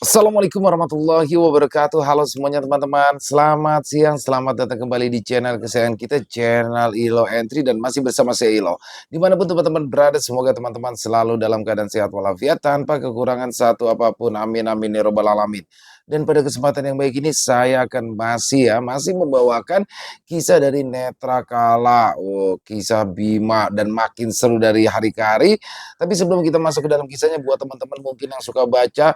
Assalamualaikum warahmatullahi wabarakatuh. Halo semuanya teman-teman. Selamat siang, selamat datang kembali di channel kesayangan kita, channel Ilo Entry, dan masih bersama saya Ilo. Dimanapun teman-teman berada, semoga teman-teman selalu dalam keadaan sehat walafiat tanpa kekurangan satu apapun. Amin amin ya robbal alamin. Dan pada kesempatan yang baik ini saya akan masih membawakan kisah dari Netrakala, kisah Bima, dan makin seru dari hari ke hari. Tapi sebelum kita masuk ke dalam kisahnya, buat teman-teman mungkin yang suka baca,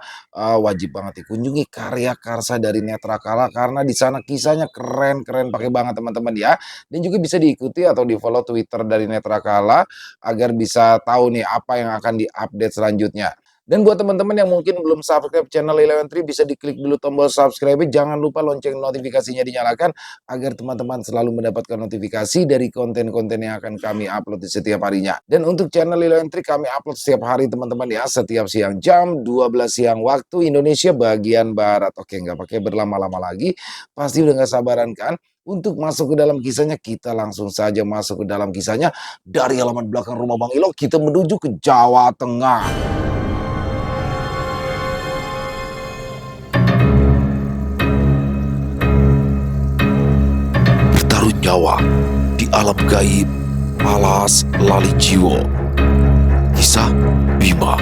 wajib banget dikunjungi karya karsa dari Netrakala karena di sana kisahnya keren-keren pakai banget teman-teman ya. Dan juga bisa diikuti atau di-follow Twitter dari Netrakala agar bisa tahu nih apa yang akan diupdate selanjutnya. Dan buat teman-teman yang mungkin belum subscribe channel Ilo Entry, bisa diklik dulu tombol subscribe, jangan lupa lonceng notifikasinya dinyalakan agar teman-teman selalu mendapatkan notifikasi dari konten-konten yang akan kami upload di setiap harinya. Dan untuk channel Ilo Entry kami upload setiap hari teman-teman ya, setiap siang jam 12 siang waktu Indonesia bagian Barat. Oke, nggak pakai berlama-lama lagi, pasti udah nggak sabaran kan? Untuk masuk ke dalam kisahnya, kita langsung saja masuk ke dalam kisahnya. Dari halaman belakang rumah Bang Ilo, kita menuju ke Jawa Tengah. Bertaruh nyawa di alam gaib Alas Lali Jiwo. Kisah Bima.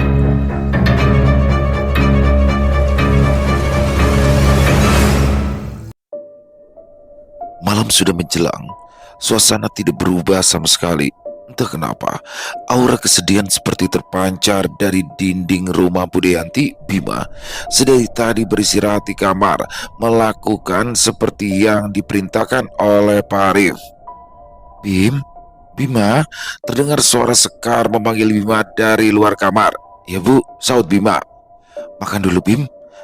Malam sudah menjelang, suasana tidak berubah sama sekali. Entah kenapa, aura kesedihan seperti terpancar dari dinding rumah Budayanti. Bima sedari tadi beristirahat di kamar, melakukan seperti yang diperintahkan oleh Pak Arif. Bima, terdengar suara Sekar memanggil Bima dari luar kamar. Ya bu, saut Bima. Makan dulu Bim,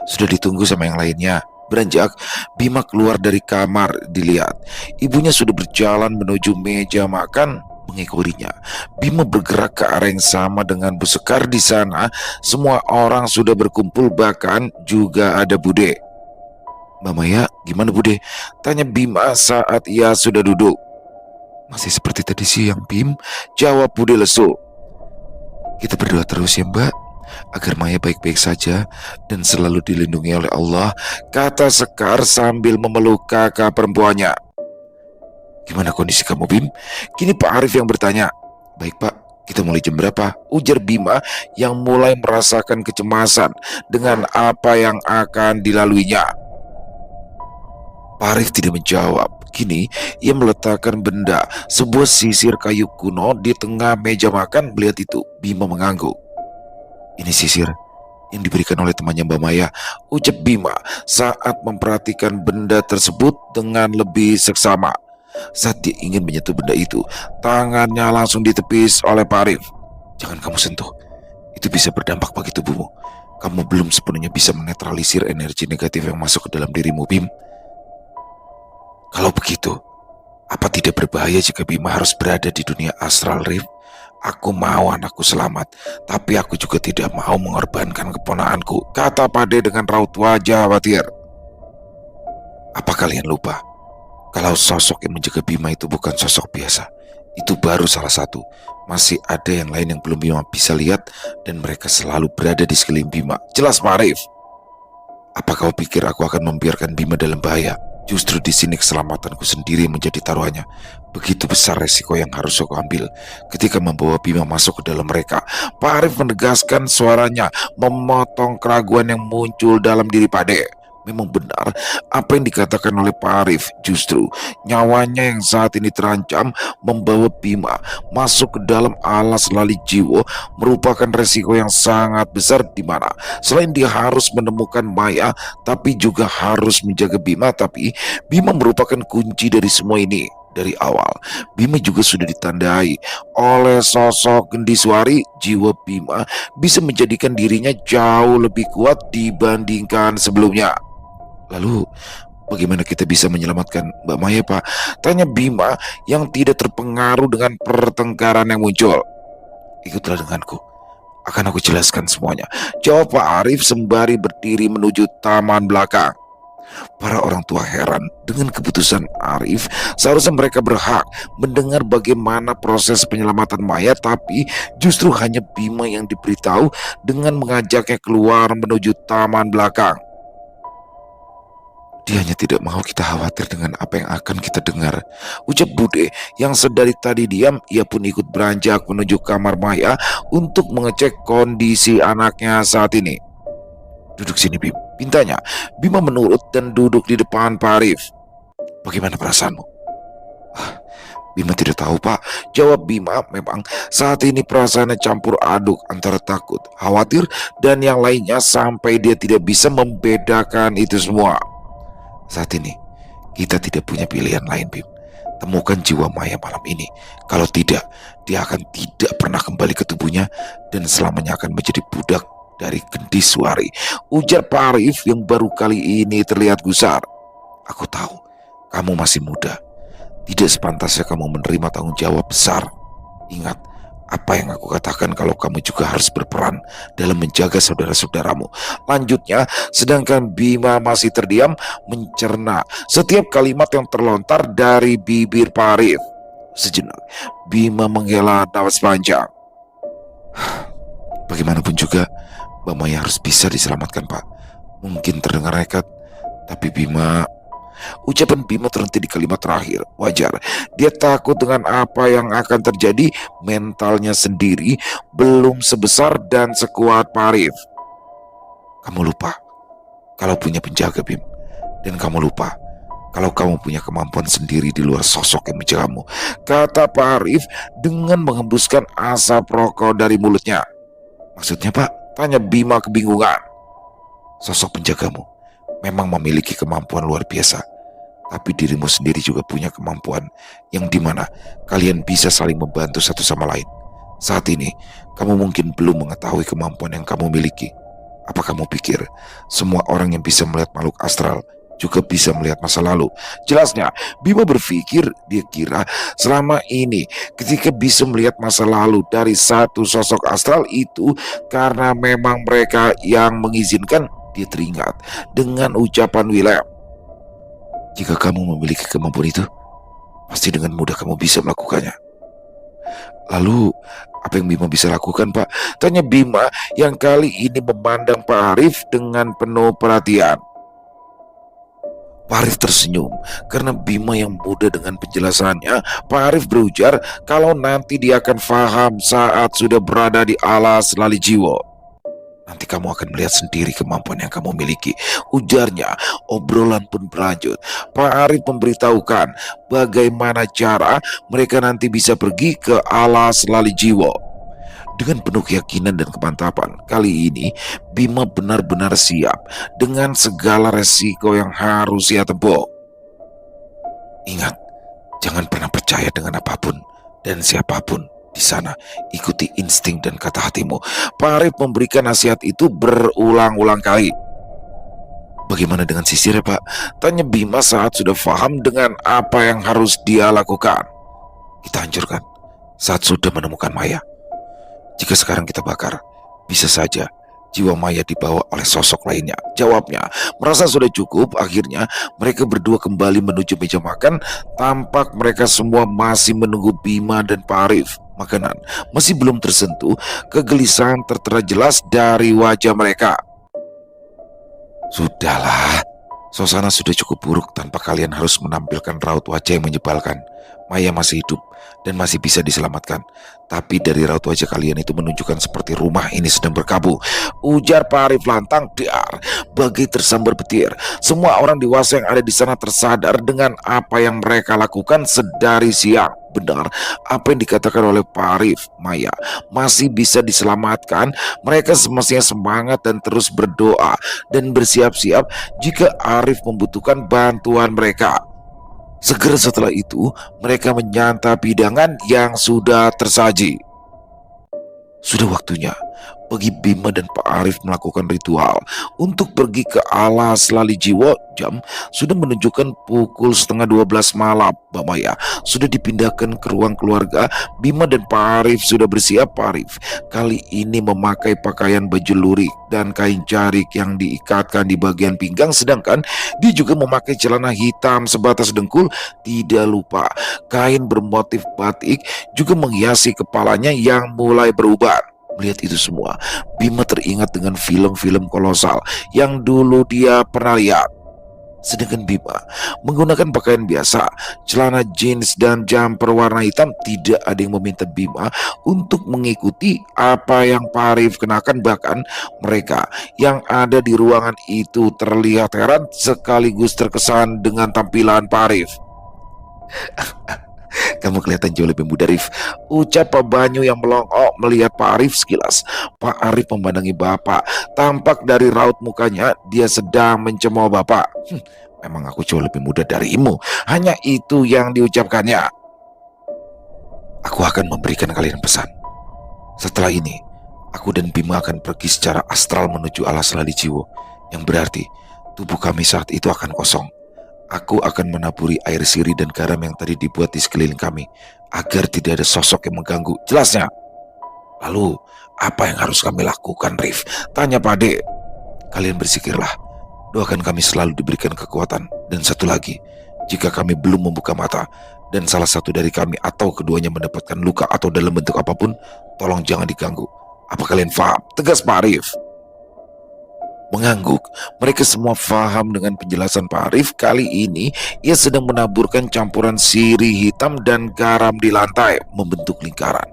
sudah ditunggu sama yang lainnya. Beranjak Bima keluar dari kamar, dilihat ibunya sudah berjalan menuju meja makan mengikutinya. Bima bergerak ke arah yang sama dengan Bu Sekar. Di sana semua orang sudah berkumpul, bahkan juga ada Bude. Mbak Maya, gimana Bude? Tanya Bima saat ia sudah duduk. Masih seperti tadi siang Bim, jawab Bude lesu. Kita berdoa terus ya Mbak, agar Maya baik-baik saja dan selalu dilindungi oleh Allah, kata Sekar sambil memeluk kakak perempuannya. Gimana kondisi kamu Bim? Kini Pak Arif yang bertanya. Baik Pak, kita mulai jam berapa? Ujar Bima yang mulai merasakan kecemasan dengan apa yang akan dilaluinya. Pak Arif tidak menjawab. Kini ia meletakkan benda, sebuah sisir kayu kuno di tengah meja makan. Melihat itu, Bima mengangguk. Ini sisir yang diberikan oleh temannya Mbak Maya, ucap Bima saat memperhatikan benda tersebut dengan lebih seksama. Saat dia ingin menyentuh benda itu, tangannya langsung ditepis oleh Pak Arif. Jangan kamu sentuh, itu bisa berdampak bagi tubuhmu. Kamu belum sepenuhnya bisa menetralisir energi negatif yang masuk ke dalam dirimu, Bim. Kalau begitu, apa tidak berbahaya jika Bima harus berada di dunia astral, Rif? Aku mau anakku selamat, tapi aku juga tidak mau mengorbankan keponakanku, kata Pade dengan raut wajah khawatir. Apa kalian lupa? Kalau sosok yang menjaga Bima itu bukan sosok biasa. Itu baru salah satu. Masih ada yang lain yang belum Bima bisa lihat, dan mereka selalu berada di sekeliling Bima. Jelas Pak Arif. Apa kau pikir aku akan membiarkan Bima dalam bahaya? Justru di sini keselamatanku sendiri menjadi taruhannya. Begitu besar resiko yang harus aku ambil ketika membawa Bima masuk ke dalam mereka. Pak Arif menegaskan, suaranya memotong keraguan yang muncul dalam diri Pade. Memang benar apa yang dikatakan oleh Pak Arif. Justru nyawanya yang saat ini terancam, membawa Bima masuk ke dalam alas Lali Jiwo merupakan resiko yang sangat besar, di mana selain dia harus menemukan Maya, tapi juga harus menjaga Bima. Tapi Bima merupakan kunci dari semua ini. Dari awal, Bima juga sudah ditandai oleh sosok Gendiswari. Jiwa Bima bisa menjadikan dirinya jauh lebih kuat dibandingkan sebelumnya. Lalu, bagaimana kita bisa menyelamatkan Mbak Maya, Pak? Tanya Bima yang tidak terpengaruh dengan pertengkaran yang muncul. Ikutlah denganku, akan aku jelaskan semuanya, jawab Pak Arif sembari berdiri menuju taman belakang. Para orang tua heran dengan keputusan Arif. Seharusnya mereka berhak mendengar bagaimana proses penyelamatan Maya, tapi justru hanya Bima yang diberitahu dengan mengajaknya keluar menuju taman belakang. Dia hanya tidak mau kita khawatir dengan apa yang akan kita dengar, ucap Bude yang sedari tadi diam. Ia pun ikut beranjak menuju kamar Maya untuk mengecek kondisi anaknya saat ini. Duduk sini, Bim, pintanya. Bima menurut dan duduk di depan Pak Arif. Bagaimana perasaanmu? Bima tidak tahu, Pak, jawab Bima. Memang saat ini perasaannya campur aduk antara takut, khawatir, dan yang lainnya sampai dia tidak bisa membedakan itu semua. Saat ini kita tidak punya pilihan lain, Bim. Temukan jiwa Maya malam ini. Kalau tidak, dia akan tidak pernah kembali ke tubuhnya dan selamanya akan menjadi budak dari gendis Suari, ujar Pak Arif yang baru kali ini terlihat gusar. Aku tahu kamu masih muda. Tidak sepantasnya kamu menerima tanggung jawab besar. Ingat apa yang aku katakan kalau kamu juga harus berperan dalam menjaga saudara-saudaramu. Lanjutnya, sedangkan Bima masih terdiam mencerna setiap kalimat yang terlontar dari bibir Pak Arif. Sejenak, Bima menghela napas panjang. Bagaimanapun juga, Mbak Maya harus bisa diselamatkan, Pak. Mungkin terdengar nekat, tapi Bima... Ucapan Bima terhenti di kalimat terakhir. Wajar, dia takut dengan apa yang akan terjadi. Mentalnya sendiri belum sebesar dan sekuat Pak Arif. Kamu lupa kalau punya penjaga, Bim. Dan kamu lupa kalau kamu punya kemampuan sendiri di luar sosok yang menjagamu, kata Pak Arif dengan menghembuskan asap rokok dari mulutnya. Maksudnya, Pak? Tanya Bima kebingungan. Sosok penjagamu memang memiliki kemampuan luar biasa, tapi dirimu sendiri juga punya kemampuan yang dimana kalian bisa saling membantu satu sama lain. Saat ini, kamu mungkin belum mengetahui kemampuan yang kamu miliki. Apa kamu pikir semua orang yang bisa melihat makhluk astral juga bisa melihat masa lalu? Jelasnya, Bima berpikir, dia kira selama ini ketika bisa melihat masa lalu dari satu sosok astral itu karena memang mereka yang mengizinkan. Dia teringat dengan ucapan Willem. Jika kamu memiliki kemampuan itu, pasti dengan mudah kamu bisa melakukannya. Lalu, apa yang Bima bisa lakukan, Pak? Tanya Bima yang kali ini memandang Pak Arif dengan penuh perhatian. Pak Arif tersenyum karena Bima yang muda dengan penjelasannya. Pak Arif berujar kalau nanti dia akan paham saat sudah berada di alas lali jiwa. Nanti kamu akan melihat sendiri kemampuan yang kamu miliki, ujarnya. Obrolan pun berlanjut. Pak Arif memberitahukan bagaimana cara mereka nanti bisa pergi ke alas lali jiwa. Dengan penuh keyakinan dan kemantapan, kali ini Bima benar-benar siap dengan segala resiko yang harus ia tempuh. Ingat, jangan pernah percaya dengan apapun dan siapapun di sana. Ikuti insting dan kata hatimu. Pak Arif memberikan nasihat itu berulang-ulang kali. Bagaimana dengan sisir, Pak? Tanya Bima saat sudah paham dengan apa yang harus dia lakukan. Kita hancurkan saat sudah menemukan Maya. Jika sekarang kita bakar, bisa saja jiwa Maya dibawa oleh sosok lainnya, jawabnya. Merasa sudah cukup, akhirnya mereka berdua kembali menuju meja makan. Tampak mereka semua masih menunggu Bima dan Pak Arif. Makanan masih belum tersentuh. Kegelisahan tertera jelas dari wajah mereka. Sudahlah, suasana sudah cukup buruk tanpa kalian harus menampilkan raut wajah yang menyebalkan. Maya masih hidup dan masih bisa diselamatkan. Tapi dari raut wajah kalian itu menunjukkan seperti rumah ini sedang berkabung, ujar Pak Arif lantang. Dar, bagai tersambar petir. Semua orang dewasa yang ada di sana tersadar dengan apa yang mereka lakukan sedari siang. Benar apa yang dikatakan oleh Pak Arif, Maya masih bisa diselamatkan. Mereka semestinya semangat dan terus berdoa dan bersiap-siap jika Arif membutuhkan bantuan mereka. Segera setelah itu, mereka menyantap hidangan yang sudah tersaji. Sudah waktunya Bagi Bima dan Pak Arif melakukan ritual untuk pergi ke alas lali jiwa, jam sudah menunjukkan pukul setengah 12 malam. Mbak Maya sudah dipindahkan ke ruang keluarga. Bima dan Pak Arif sudah bersiap. Pak Arif kali ini memakai pakaian baju lurik dan kain jarik yang diikatkan di bagian pinggang, sedangkan dia juga memakai celana hitam sebatas dengkul. Tidak lupa kain bermotif batik juga menghiasi kepalanya yang mulai berubah. Melihat itu semua, Bima teringat dengan film-film kolosal yang dulu dia pernah lihat. Sedangkan Bima menggunakan pakaian biasa, celana jeans dan jumper warna hitam. Tidak ada yang meminta Bima untuk mengikuti apa yang Pak Arif kenakan. Bahkan mereka yang ada di ruangan itu terlihat heran sekaligus terkesan dengan tampilan Pak Arif. Kamu kelihatan jauh lebih muda, Arif, ucap Pak Banyu yang melongok melihat Pak Arif sekilas. Pak Arif memandangi bapak. Tampak dari raut mukanya dia sedang mencemooh bapak. Memang aku jauh lebih muda darimu. Hanya itu yang diucapkannya. Aku akan memberikan kalian pesan. Setelah ini, aku dan Bima akan pergi secara astral menuju alas lali jiwa, yang berarti tubuh kami saat itu akan kosong. Aku akan menaburi air sirih dan garam yang tadi dibuat di sekeliling kami, agar tidak ada sosok yang mengganggu. Jelasnya. Lalu, apa yang harus kami lakukan, Rif? Tanya Pak Ade. Kalian bersikirlah. Doakan kami selalu diberikan kekuatan. Dan satu lagi, jika kami belum membuka mata, dan salah satu dari kami atau keduanya mendapatkan luka atau dalam bentuk apapun, tolong jangan diganggu. Apa kalian paham? Tegas Pak Arif. Mengangguk, mereka semua paham dengan penjelasan Pak Arif. Kali ini ia sedang menaburkan campuran sirih hitam dan garam di lantai membentuk lingkaran.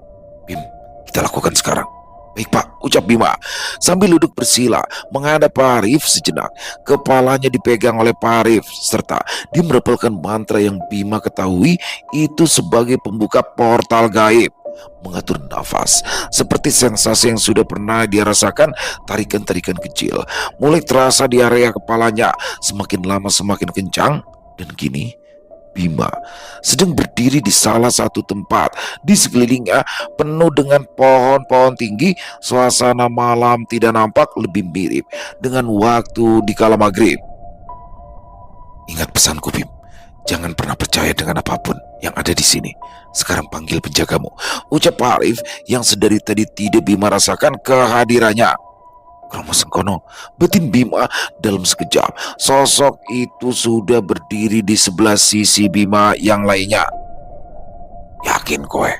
Bim, kita lakukan sekarang. Baik Pak, ucap Bima sambil duduk bersila menghadap Pak Arif sejenak. Kepalanya dipegang oleh Pak Arif serta dia merapalkan mantra yang Bima ketahui itu sebagai pembuka portal gaib. Mengatur nafas seperti sensasi yang sudah pernah dia rasakan. Tarikan-tarikan kecil mulai terasa di area kepalanya, semakin lama semakin kencang. Dan kini Bima sedang berdiri di salah satu tempat. Di sekelilingnya penuh dengan pohon-pohon tinggi. Suasana malam tidak nampak lebih mirip dengan waktu di kala maghrib. Ingat pesanku, Bim, jangan pernah percaya dengan apapun yang ada di sini. Sekarang panggil penjagamu, ucap Pak Arif yang sedari tadi tidak Bima rasakan kehadirannya. Kromo Sengkono, betin Bima dalam sekejap. Sosok itu sudah berdiri di sebelah sisi Bima yang lainnya. Yakin kowe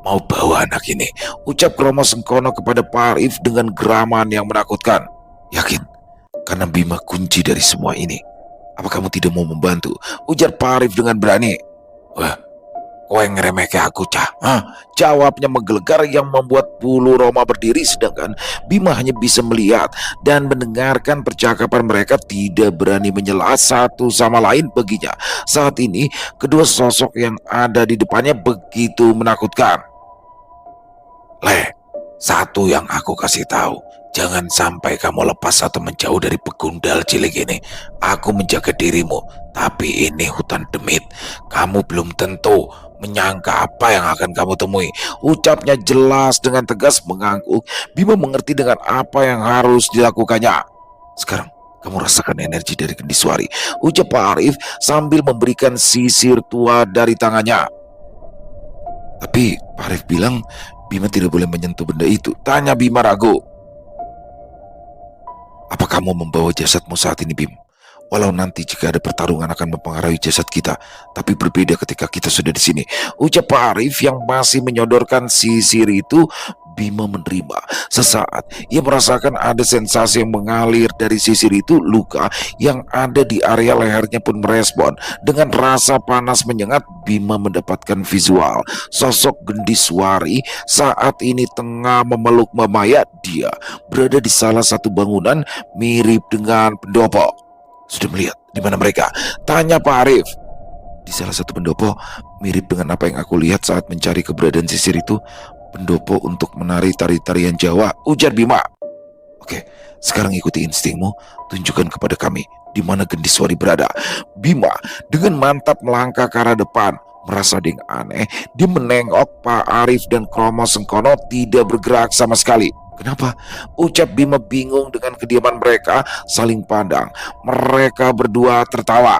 mau bawa anak ini? Ucap Kromo Sengkono kepada Pak Arif dengan geraman yang menakutkan. Yakin, karena Bima kunci dari semua ini. Apa kamu tidak mau membantu? Ujar Pak Arif dengan berani. Wah, kowe ngeremeh ke aku, Cah? Jawabnya menggelegar yang membuat bulu Roma berdiri. Sedangkan Bima hanya bisa melihat dan mendengarkan percakapan mereka, tidak berani menyela satu sama lain. Baginya saat ini kedua sosok yang ada di depannya begitu menakutkan. Satu yang aku kasih tahu, jangan sampai kamu lepas atau menjauh dari pegundal cilik ini. Aku menjaga dirimu, tapi ini hutan demit. Kamu belum tentu menyangka apa yang akan kamu temui. Ucapnya jelas dengan tegas. Mengangguk, Bima mengerti dengan apa yang harus dilakukannya. Sekarang kamu rasakan energi dari Kendiswari, ucap Pak Arif sambil memberikan sisir tua dari tangannya. Tapi Pak Arif bilang Bima tidak boleh menyentuh benda itu. Tanya Bima ragu. Apa kamu membawa jasadmu saat ini, Bim? Walau nanti jika ada pertarungan akan mempengaruhi jasad kita, tapi berbeda ketika kita sudah di sini, ucap Pak Arif yang masih menyodorkan sisir itu. Bima menerima. Sesaat ia merasakan ada sensasi yang mengalir dari sisir itu. Luka yang ada di area lehernya pun merespon. Dengan rasa panas menyengat, Bima mendapatkan visual sosok Gendiswari saat ini tengah memeluk Mamaya. Dia berada di salah satu bangunan mirip dengan pendopo. Sudah melihat di mana mereka? Tanya Pak Arif. Di salah satu pendopo, mirip dengan apa yang aku lihat saat mencari keberadaan sisir itu. Pendopo untuk menari tari-tarian Jawa, ujar Bima. Oke, sekarang ikuti instingmu, tunjukkan kepada kami di mana Gendiswari berada. Bima dengan mantap melangkah ke arah depan. Merasa ada yang aneh, dia menengok Pak Arif dan Kromo Sengkono tidak bergerak sama sekali. Kenapa? Ucap Bima bingung dengan kediaman mereka saling pandang. Mereka berdua tertawa.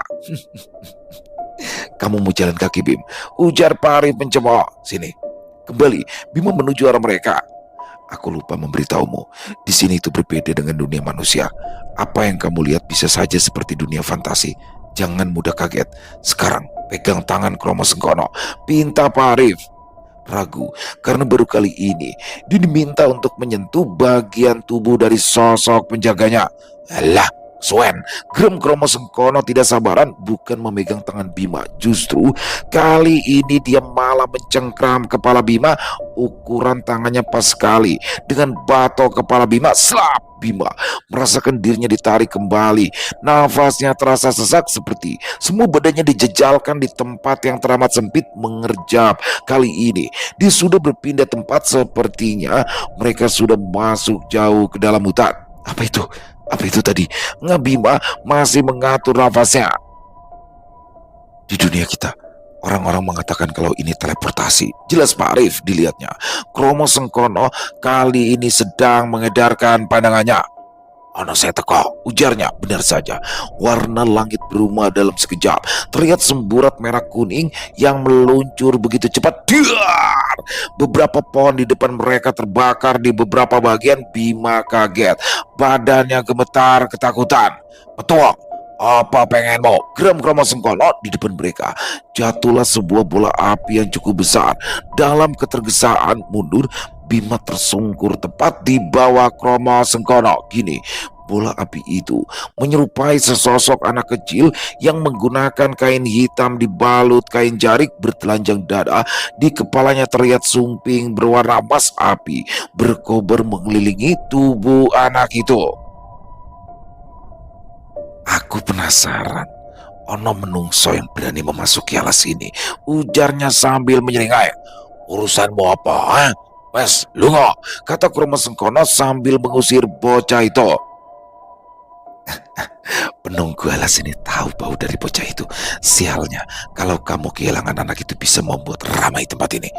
Kamu mau jalan kaki, Bim? Ujar Parif mencemooh. Sini, kembali. Bima menuju arah mereka. Aku lupa memberitahumu, di sini itu berbeda dengan dunia manusia. Apa yang kamu lihat bisa saja seperti dunia fantasi. Jangan mudah kaget. Sekarang, pegang tangan Kromo Sengkono. Pinta Parif. Ragu, karena baru kali ini dia diminta untuk menyentuh bagian tubuh dari sosok penjaganya. Alah, Swen, geram Kromo Sengkono tidak sabaran, bukan memegang tangan Bima. Justru kali ini dia malah mencengkram kepala Bima. Ukuran tangannya pas sekali dengan batok kepala Bima. Slap! Bima merasakan dirinya ditarik kembali. Nafasnya terasa sesak, seperti semua badannya dijejalkan di tempat yang teramat sempit mengerjap. Kali ini dia sudah berpindah tempat, sepertinya mereka sudah masuk jauh ke dalam hutan. Apa itu? Apa itu tadi? Bima masih mengatur nafasnya. Di dunia kita, orang-orang mengatakan kalau ini teleportasi. Jelas Pak Arif dilihatnya. Kromo Sengkono kali ini sedang mengedarkan pandangannya. Ono saya teko, ujarnya. Benar saja, warna langit berubah dalam sekejap. Terlihat semburat merah kuning yang meluncur begitu cepat. Dar! Beberapa pohon di depan mereka terbakar di beberapa bagian. Bima kaget, badannya gemetar ketakutan. Petuang, apa pengenmu? Geram Kromo Sengkono. Di depan mereka jatuhlah sebuah bola api yang cukup besar. Dalam ketergesaan mundur, Bima tersungkur tepat di bawah Kromo Sengkono. Gini, bola api itu menyerupai sesosok anak kecil yang menggunakan kain hitam dibalut kain jarik bertelanjang dada. Di kepalanya terlihat sumping berwarna emas. Api berkobar mengelilingi tubuh anak itu. Aku penasaran, ono menungso yang berani memasuki alas ini, ujarnya sambil menyeringai. Urusanmu apa? Wes, lungo, kata Kromo Sengkono sambil mengusir bocah itu. Penunggu alas ini tahu bau dari bocah itu. Sialnya, kalau kamu kehilangan anak itu bisa membuat ramai tempat ini.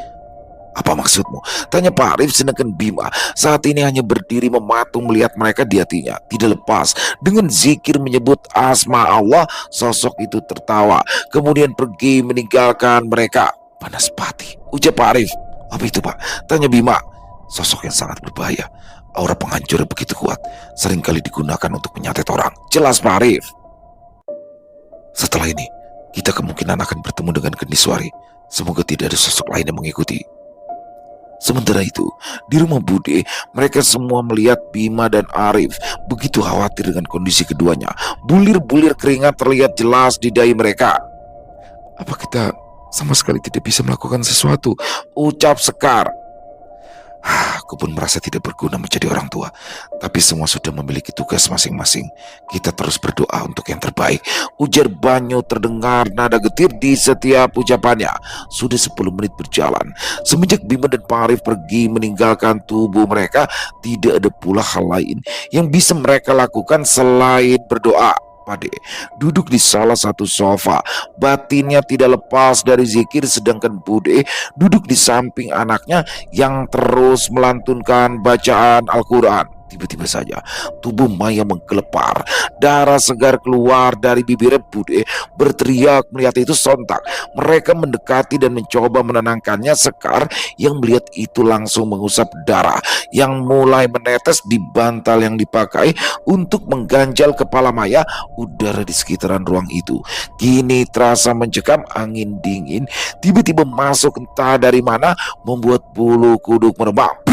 Apa maksudmu? Tanya Pak Arif, sedangkan Bima saat ini hanya berdiri mematung melihat mereka di hatinya. Tidak lepas dengan zikir menyebut asma Allah, sosok itu tertawa, kemudian pergi meninggalkan mereka. Panas pati, ujar Pak Arif. Apa itu Pak? Tanya Bima. Sosok yang sangat berbahaya. Aura penghancur begitu kuat, seringkali digunakan untuk menyantet orang. Jelas Pak Arif. Setelah ini, kita kemungkinan akan bertemu dengan Gendiswari. Semoga tidak ada sosok lain yang mengikuti. Sementara itu, di rumah Bude, mereka semua melihat Bima dan Arif begitu khawatir dengan kondisi keduanya. Bulir-bulir keringat terlihat jelas di dahi mereka. Apa kita sama sekali tidak bisa melakukan sesuatu? Ucap Sekar. Aku pun merasa tidak berguna menjadi orang tua, tapi semua sudah memiliki tugas masing-masing. Kita terus berdoa untuk yang terbaik, ujar Banyu. Terdengar nada getir di setiap ucapannya. Sudah 10 menit berjalan semenjak Bima dan Pak Arif pergi meninggalkan tubuh mereka. Tidak ada pula hal lain yang bisa mereka lakukan selain berdoa. Pade duduk di salah satu sofa, batinnya tidak lepas dari zikir, sedangkan Bude duduk di samping anaknya yang terus melantunkan bacaan Al-Quran. Tiba-tiba saja tubuh Maya menggelepar, darah segar keluar dari bibir. Bude berteriak melihat itu. Sontak mereka mendekati dan mencoba menenangkannya. Sekar yang melihat itu langsung mengusap darah yang mulai menetes di bantal yang dipakai untuk mengganjal kepala Maya. Udara di sekitaran ruang itu kini terasa mencekam. Angin dingin tiba-tiba masuk entah dari mana, membuat bulu kuduk merebak.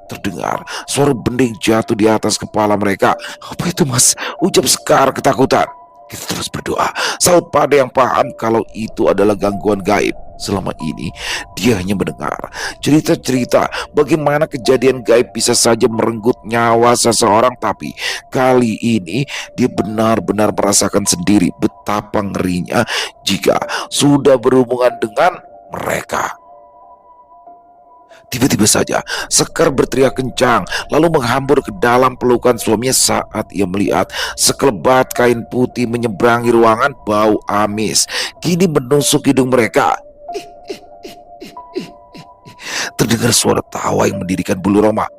Terdengar suara bening jatuh di atas kepala mereka. Apa itu Mas? Ucap Sekar ketakutan. Kita terus berdoa, saut Pade yang paham kalau itu adalah gangguan gaib. Selama ini dia hanya mendengar cerita-cerita bagaimana kejadian gaib bisa saja merenggut nyawa seseorang, tapi kali ini dia benar-benar merasakan sendiri betapa ngerinya jika sudah berhubungan dengan mereka. Tiba-tiba saja Sekar berteriak kencang, lalu menghambur ke dalam pelukan suaminya saat ia melihat sekelebat kain putih menyeberangi ruangan. Bau amis kini menusuk hidung mereka. Terdengar suara tawa yang mendirikan bulu roma.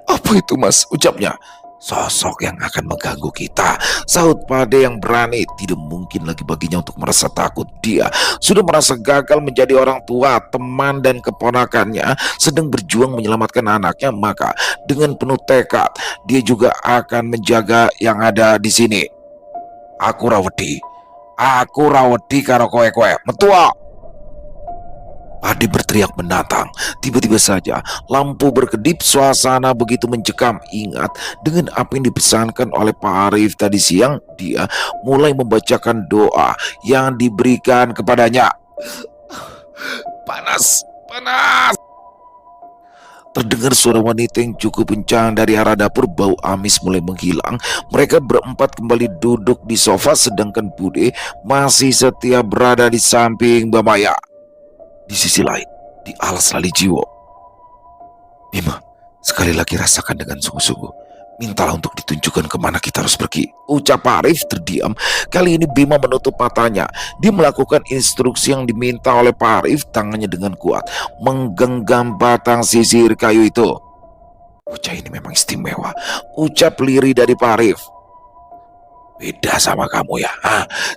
Apa itu Mas? Ucapnya. Sosok yang akan mengganggu kita, sahut Pade yang berani. Tidak mungkin lagi baginya untuk merasa takut. Dia sudah merasa gagal menjadi orang tua, teman dan keponakannya sedang berjuang menyelamatkan anaknya. Maka dengan penuh tekad dia juga akan menjaga yang ada di sini. Aku rawedi karo kowe metua. Padi berteriak menantang. Tiba-tiba saja lampu berkedip, suasana begitu mencekam. Ingat dengan apa yang dipesankan oleh Pak Arif tadi siang, dia mulai membacakan doa yang diberikan kepadanya. Panas, panas. Terdengar suara wanita yang cukup kencang dari arah dapur. Bau amis mulai menghilang. Mereka berempat kembali duduk di sofa, sedangkan Bude masih setia berada di samping Mbak Maya. Di sisi lain, di alas lali jiwo, Bima, sekali lagi rasakan dengan sungguh-sungguh. Mintalah untuk ditunjukkan kemana kita harus pergi. Ucap Arif terdiam. Kali ini Bima menutup matanya. Dia melakukan instruksi yang diminta oleh Pak Arif. Tangannya dengan kuat menggenggam batang sisir kayu itu. Bocah ini memang istimewa, ucap lirih dari Pak Arif. Beda sama kamu ya.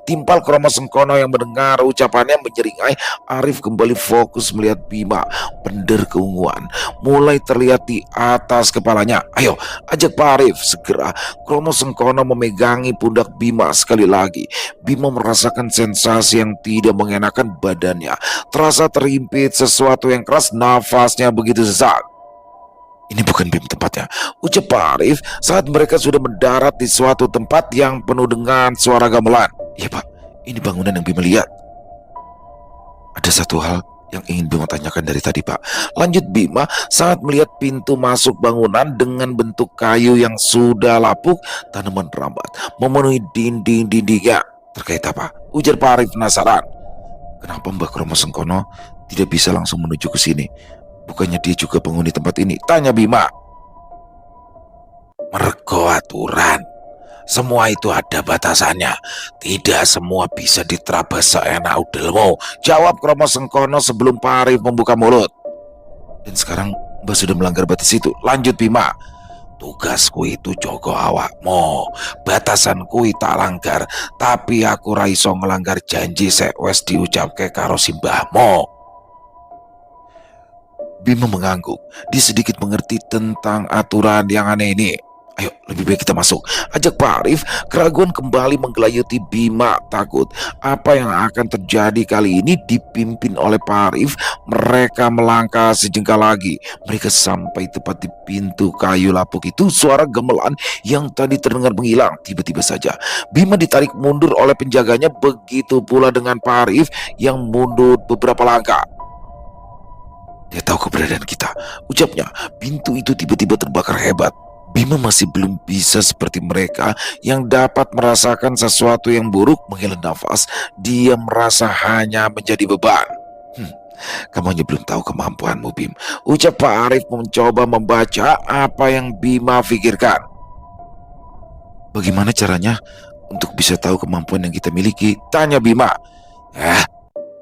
Timpal Kromo Sengkono yang mendengar ucapannya menyeringai. Arif kembali fokus melihat Bima. Bender keunguan mulai terlihat di atas kepalanya. Ayo, ajak Pak Arif. Segera Kromo Sengkono memegangi pundak Bima sekali lagi. Bima merasakan sensasi yang tidak mengenakan. Badannya terasa terimpit sesuatu yang keras. Nafasnya begitu sesak. Ini bukan BIM tempatnya, ucap Pak Arif saat mereka sudah mendarat di suatu tempat yang penuh dengan suara gamelan. Iya Pak, ini bangunan yang Bima lihat. Ada satu hal yang ingin Bima tanyakan dari tadi Pak, lanjut Bima saat melihat pintu masuk bangunan dengan bentuk kayu yang sudah lapuk. Tanaman rambat memenuhi dinding-dindingnya. Terkait apa? Ujar Pak Arif penasaran. Kenapa Mbak Kromo Sengkono tidak bisa langsung menuju ke sini? Bukannya dia juga penghuni tempat ini? Tanya Bima. Mergo aturan. Semua itu ada batasannya. Tidak semua bisa diterabas seenak udelmu, jawab Kromo Sengkono sebelum Pak Arif membuka mulut. Dan sekarang Mbak sudah melanggar batas itu. Lanjut Bima. Tugasku itu jogo awakmu. Batasanku tak langgar, tapi aku raiso ngelanggar janji sek wes diucapke karo simbahmu. Bima mengangguk. Dia sedikit mengerti tentang aturan yang aneh ini. Ayo, lebih baik kita masuk, ajak Pak Arif. Keraguan kembali menggelayuti Bima. Takut apa yang akan terjadi kali ini dipimpin oleh Pak Arif. Mereka melangkah sejengkal lagi. Mereka sampai tepat di pintu kayu lapuk itu. Suara gamelan yang tadi terdengar menghilang. Tiba-tiba saja Bima ditarik mundur oleh penjaganya. Begitu pula dengan Pak Arif yang mundur beberapa langkah. Dia tahu keberadaan kita, ucapnya. Pintu itu tiba-tiba terbakar hebat. Bima masih belum bisa seperti mereka yang dapat merasakan sesuatu yang buruk. Menghela nafas, dia merasa hanya menjadi beban. Kamu hanya belum tahu kemampuanmu, Bim, ucap Pak Arif mencoba membaca apa yang Bima pikirkan. Bagaimana caranya untuk bisa tahu kemampuan yang kita miliki? Tanya Bima.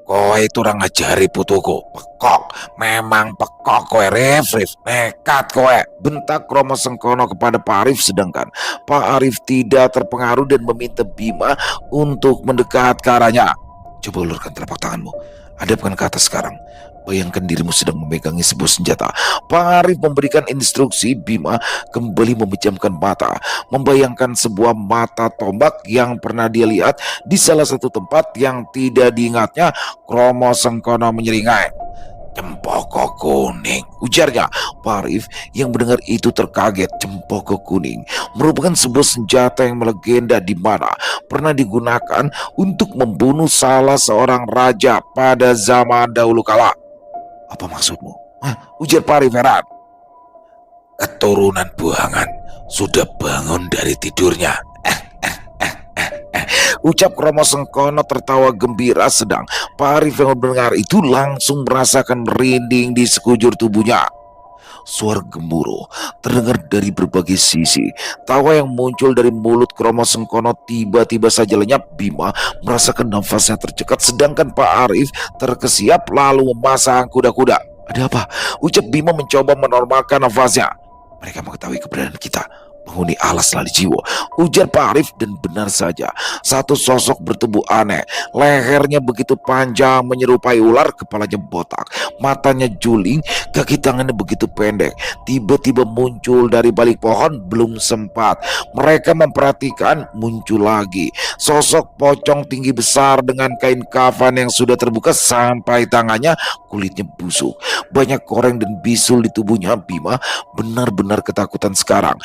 Kowe itu orang ngajari putuku. Pekok, memang pekok kowe, Rif. Nekat kowe, bentak Kromo Sengkono kepada Pak Arif. Sedangkan Pak Arif tidak terpengaruh dan meminta Bima untuk mendekat ke arahnya. Coba ulurkan telapak tanganmu, hadapkan ke atas sekarang. Bayangkan dirimu sedang memegangi sebuah senjata. Pak Arif memberikan instruksi. Bima kembali memejamkan mata, membayangkan sebuah mata tombak yang pernah dia lihat di salah satu tempat yang tidak diingatnya. Kromo Sengkono menyeringai. Cempoko kuning, ujarnya. Pak Arif yang mendengar itu terkaget. Cempoko kuning merupakan sebuah senjata yang melegenda di mana pernah digunakan untuk membunuh salah seorang raja pada zaman dahulu kala. Apa maksudmu? Ujar Pak Arif heran. Keturunan buangan sudah bangun dari tidurnya. Ucap Kromo Sengkono tertawa gembira. Sedang Pak Arif yang mendengar itu langsung merasakan merinding di sekujur tubuhnya. Suara gemuruh terdengar dari berbagai sisi. Tawa yang muncul dari mulut Kromo Sengkono tiba-tiba saja lenyap. Bima merasakan nafasnya tercekat, sedangkan Pak Arif terkesiap lalu memasang kuda-kuda. Ada apa? Ucap Bima mencoba menormalkan nafasnya. Mereka mengetahui keberadaan kita. Penghuni alas lali jiwa, ujar Pak Arif, dan benar saja, satu sosok bertubuh aneh. Lehernya begitu panjang menyerupai ular, kepalanya botak, matanya juling, kaki tangannya begitu pendek. Tiba-tiba muncul dari balik pohon, belum sempat mereka memperhatikan, muncul lagi sosok pocong tinggi besar dengan kain kafan yang sudah terbuka sampai tangannya, kulitnya busuk, banyak koreng dan bisul di tubuhnya. Bima benar-benar ketakutan sekarang.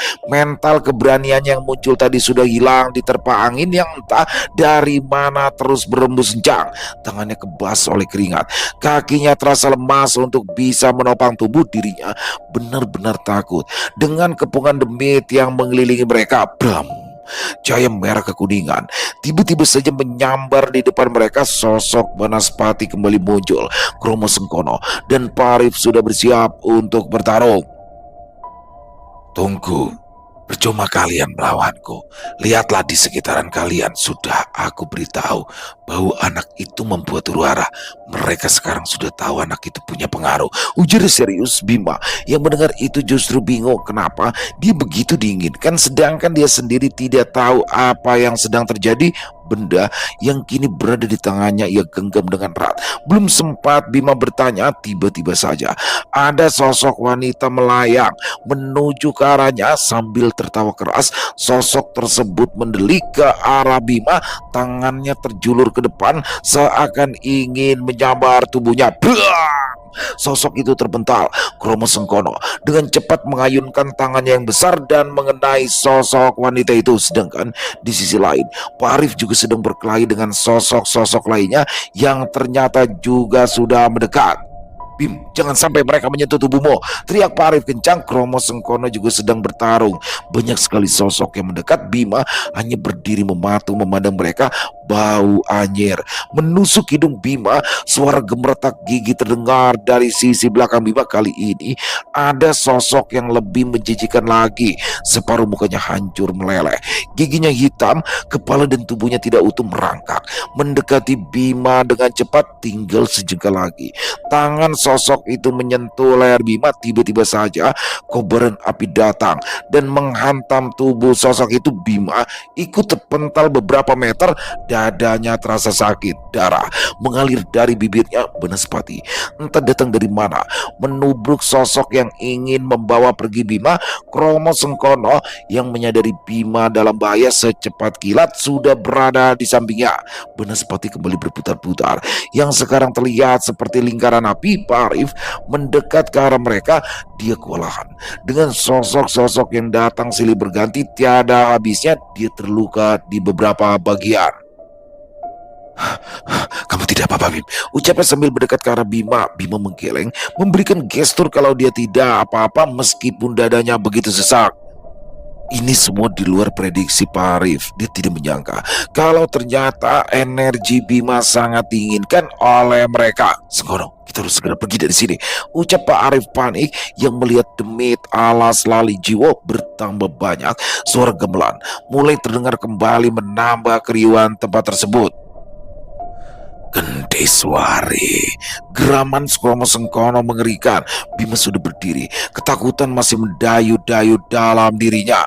Mental keberanian yang muncul tadi sudah hilang diterpa angin yang entah dari mana terus berembus kencang. Tangannya kebas oleh keringat, kakinya terasa lemas untuk bisa menopang tubuh dirinya. Benar-benar takut dengan kepungan demit yang mengelilingi mereka. Bram, cahaya merah kekuningan tiba-tiba saja menyambar di depan mereka. Sosok Banaspati kembali muncul. Kromo Sengkono dan Parif sudah bersiap untuk bertarung. Tunggu, percuma kalian melawanku. Lihatlah di sekitaran kalian, sudah aku beritahu bahwa anak itu membuat huru hara. Mereka sekarang sudah tahu anak itu punya pengaruh, ujar serius Bima. Yang mendengar itu justru bingung kenapa dia begitu diinginkan, sedangkan dia sendiri tidak tahu apa yang sedang terjadi. Benda yang kini berada di tangannya ia genggam dengan erat. Belum sempat Bima bertanya, tiba-tiba saja ada sosok wanita melayang menuju ke arahnya sambil tertawa keras. Sosok tersebut mendelik ke arah Bima, tangannya terjulur ke depan seakan ingin menyambar tubuhnya. Bang! Sosok itu terpental. Kromo Sengkono dengan cepat mengayunkan tangannya yang besar dan mengenai sosok wanita itu. Sedangkan di sisi lain, Pak Arif juga sedang berkelahi dengan sosok-sosok lainnya yang ternyata juga sudah mendekat. Bim, jangan sampai mereka menyentuh tubuhmu, teriak Pak Arif kencang. Kromo Sengkono juga sedang bertarung. Banyak sekali sosok yang mendekat. Bima hanya berdiri mematung memandang mereka. Bau anyir menusuk hidung Bima. Suara gemeretak gigi terdengar dari sisi belakang Bima. Kali ini ada sosok yang lebih menjijikan lagi. Separuh mukanya hancur meleleh, giginya hitam, kepala dan tubuhnya tidak utuh merangkak, mendekati Bima dengan cepat. Tinggal sejengkal lagi tangan sosok itu menyentuh leher Bima. Tiba-tiba saja kobaran api datang dan menghantam tubuh sosok itu. Bima ikut terpental beberapa meter. Dadanya terasa sakit, darah mengalir dari bibirnya. Banaspati entah datang dari mana menubruk sosok yang ingin membawa pergi Bima. Kromo Sengkono yang menyadari Bima dalam bahaya secepat kilat sudah berada di sampingnya. Banaspati kembali berputar-putar, yang sekarang terlihat seperti lingkaran api. Pak Arif mendekat ke arah mereka. Dia kewalahan dengan sosok-sosok yang datang silih berganti tiada habisnya. Dia terluka di beberapa bagian. Kamu tidak apa-apa, Bim, ucapnya sambil mendekat ke arah Bima. Bima menggeleng, memberikan gestur kalau dia tidak apa-apa meskipun dadanya begitu sesak. Ini semua di luar prediksi Pak Arif. Dia tidak menyangka kalau ternyata energi Bima sangat diinginkan oleh mereka. Sengkono, kita harus segera pergi dari sini, ucap Pak Arif panik yang melihat demit alas lali jiwa bertambah banyak. Suara gamelan mulai terdengar kembali menambah keriuhan tempat tersebut. Gendeswari, geraman Kromo Sengkono mengerikan. Bima sudah berdiri, ketakutan masih mendayu-dayu dalam dirinya.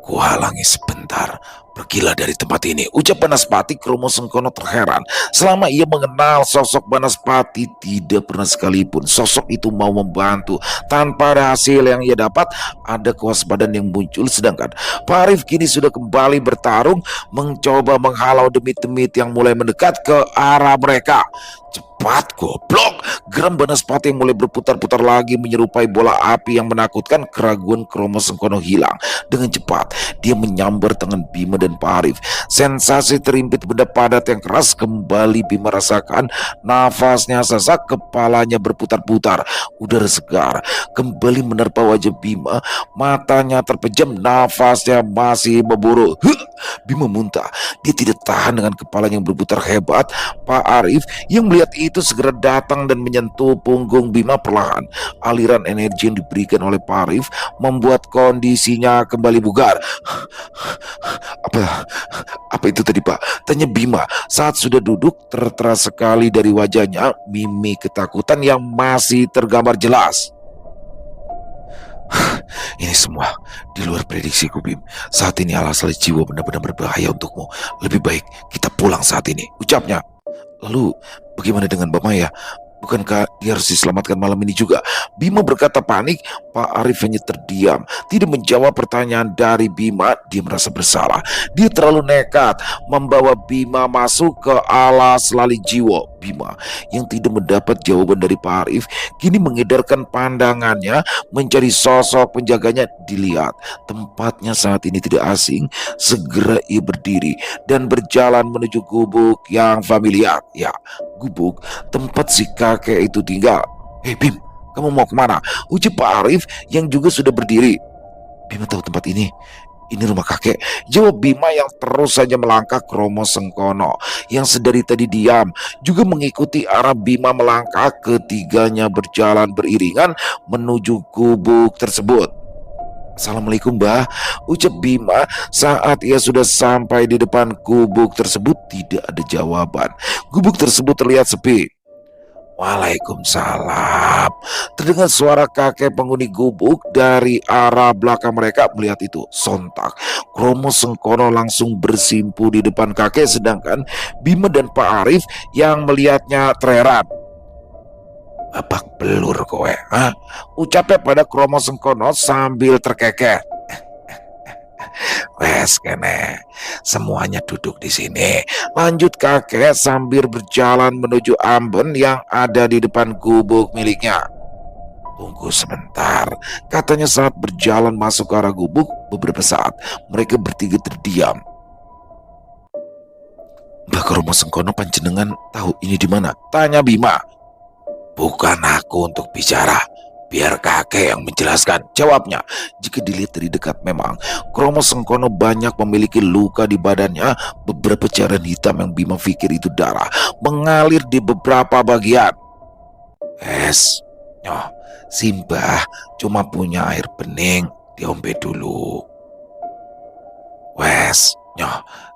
Kuhalangi sebentar, pergilah dari tempat ini, ucap Banaspati. Kromo Sengkono terheran. Selama ia mengenal sosok Banaspati, tidak pernah sekalipun sosok itu mau membantu. Tanpa ada hasil yang ia dapat, ada kewaspadaan yang muncul. Sedangkan Pak Arif kini sudah kembali bertarung, mencoba menghalau demit-demit yang mulai mendekat ke arah mereka. Cepat, goblok! Geram Banaspati yang mulai berputar-putar lagi menyerupai bola api yang menakutkan. Keraguan Kromo Sengkono hilang. Dengan cepat dia menyambar tangan Bima dan Pak Arif. Sensasi terimpit benda padat yang keras kembali Bima rasakan. Nafasnya sesak, kepalanya berputar-putar. Udara segar kembali menerpa wajah Bima. Matanya terpejam, nafasnya masih memburu. Bima muntah. Dia tidak tahan dengan kepalanya yang berputar hebat. Pak Arif yang melihat itu segera datang dan menyentuh punggung Bima perlahan. Aliran energi yang diberikan oleh Pak Arif membuat kondisinya kembali bugar. Apa itu tadi, Pak? Tanya Bima saat sudah duduk. Tertera sekali dari wajahnya mimik ketakutan yang masih tergambar jelas. Ini semua di luar prediksiku, Bim. Saat ini alas jiwa benar-benar berbahaya untukmu. Lebih baik kita pulang saat ini, ucapnya. Lalu, bagaimana dengan Mbak Maya? Bukankah dia harus diselamatkan malam ini juga? Bima berkata panik. Pak Arif hanya terdiam, tidak menjawab pertanyaan dari Bima. Dia merasa bersalah. Dia terlalu nekat membawa Bima masuk ke alas lali jiwa. Bima yang tidak mendapat jawaban dari Pak Arif kini mengedarkan pandangannya mencari sosok penjaganya. Dilihat tempatnya saat ini tidak asing. Segera ia berdiri dan berjalan menuju gubuk yang familiar. Ya, gubuk tempat si kakek itu tinggal. Hei Bim, kamu mau kemana? Ucap Pak Arif yang juga sudah berdiri. Bima tahu tempat ini. Ini rumah kakek, jawab Bima yang terus saja melangkah ke Romo Sengkono yang sedari tadi diam juga mengikuti arah Bima melangkah. Ketiganya berjalan beriringan menuju gubuk tersebut. Assalamualaikum Mbah, ucap Bima saat ia sudah sampai di depan gubuk tersebut. Tidak ada jawaban. Gubuk tersebut terlihat sepi. Waalaikumsalam. Terdengar suara kakek penghuni gubuk dari arah belakang mereka. Melihat itu, sontak Romo Sengkono langsung bersimpu di depan kakek, sedangkan Bima dan Pak Arif yang melihatnya terheran. Babak belur kowe, ucapnya pada Romo Sengkono sambil terkekeh. Wes kene, semuanya duduk di sini. Lanjut kakek sambil berjalan menuju ambon yang ada di depan gubuk miliknya. Tunggu sebentar, katanya saat berjalan masuk ke arah gubuk. Beberapa saat mereka bertiga terdiam. Mbak Romo Sengkono panjenengan tahu ini di mana? Tanya Bima. Bukan aku untuk bicara, biar kakek yang menjelaskan, jawabnya. Jika dilihat dari dekat memang Romo Sengkono banyak memiliki luka di badannya. Beberapa cairan hitam yang Bima pikir itu darah mengalir di beberapa bagian. Simbah cuma punya air bening, diombe dulu.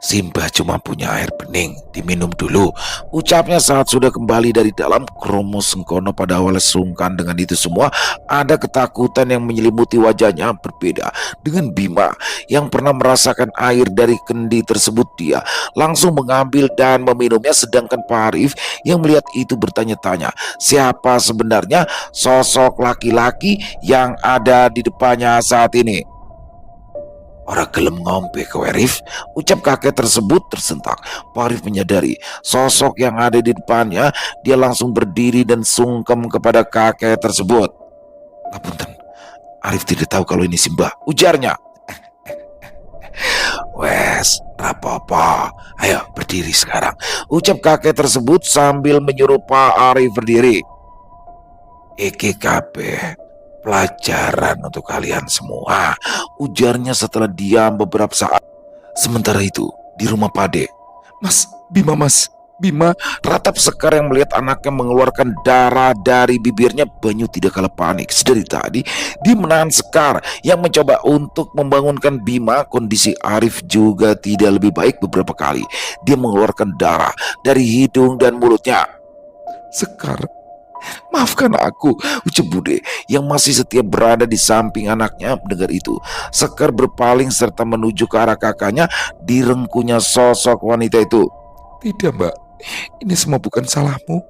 Simbah cuma punya air bening, diminum dulu, ucapnya saat sudah kembali dari dalam. Romo Sengkono pada awalnya sungkan dengan itu semua. Ada ketakutan yang menyelimuti wajahnya. Berbeda dengan Bima yang pernah merasakan air dari kendi tersebut, dia langsung mengambil dan meminumnya. Sedangkan Pak Arif yang melihat itu bertanya-tanya, siapa sebenarnya sosok laki-laki yang ada di depannya saat ini. Orang gelem ngombe kowe Arif, ucap kakek tersebut tersentak. Pak Arif menyadari sosok yang ada di depannya. Dia langsung berdiri dan sungkem kepada kakek tersebut. Ngapunten, Arif tidak tahu kalau ini Simbah, ujarnya. Wes, rapopo, ayo berdiri sekarang, ucap kakek tersebut sambil menyuruh Pak Arif berdiri. Iki kabeh pelajaran untuk kalian semua, ujarnya setelah diam beberapa saat. Sementara itu di rumah Pade, Bima, ratap Sekar yang melihat anaknya mengeluarkan darah dari bibirnya. Banyu tidak kalah panik. Sedari tadi dia menahan Sekar yang mencoba untuk membangunkan Bima. Kondisi Arif juga tidak lebih baik. Beberapa kali dia mengeluarkan darah dari hidung dan mulutnya. Sekar, maafkan aku, ucap Bude yang masih setia berada di samping anaknya. Mendengar itu, Sekar berpaling serta menuju ke arah kakaknya. Direngkuhnya sosok wanita itu. Tidak Mbak, ini semua bukan salahmu.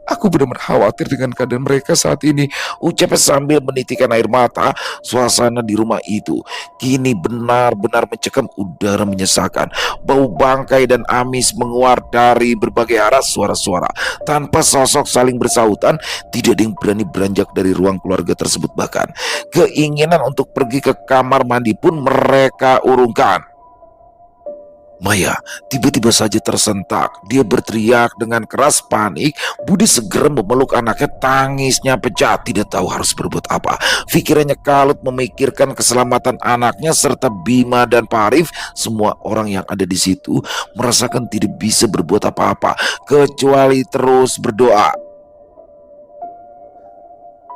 Aku benar-benar khawatir dengan keadaan mereka saat ini, ucapnya sambil menitikkan air mata. Suasana di rumah itu kini benar-benar mencekam. Udara menyesakan, bau bangkai dan amis menguar dari berbagai arah. Suara-suara tanpa sosok saling bersahutan. Tidak ada yang berani beranjak dari ruang keluarga tersebut. Bahkan keinginan untuk pergi ke kamar mandi pun mereka urungkan. Maya tiba-tiba saja tersentak. Dia berteriak dengan keras panik. Budi segera memeluk anaknya. Tangisnya pecah, tidak tahu harus berbuat apa. Pikirannya kalut memikirkan keselamatan anaknya serta Bima dan Pak Arif. Semua orang yang ada di situ merasakan tidak bisa berbuat apa-apa kecuali terus berdoa.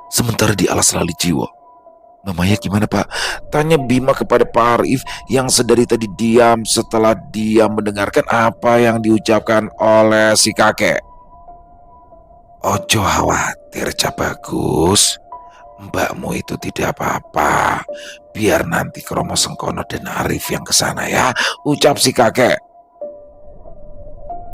Sementara di alas lali jiwa, Mamanya gimana Pak? Tanya Bima kepada Pak Arif yang sedari tadi diam setelah dia mendengarkan apa yang diucapkan oleh si kakek. Ojo khawatir Cak Bagus, Mbakmu itu tidak apa-apa. Biar nanti Kromo Sengkono dan Arif yang ke sana ya, ucap si kakek.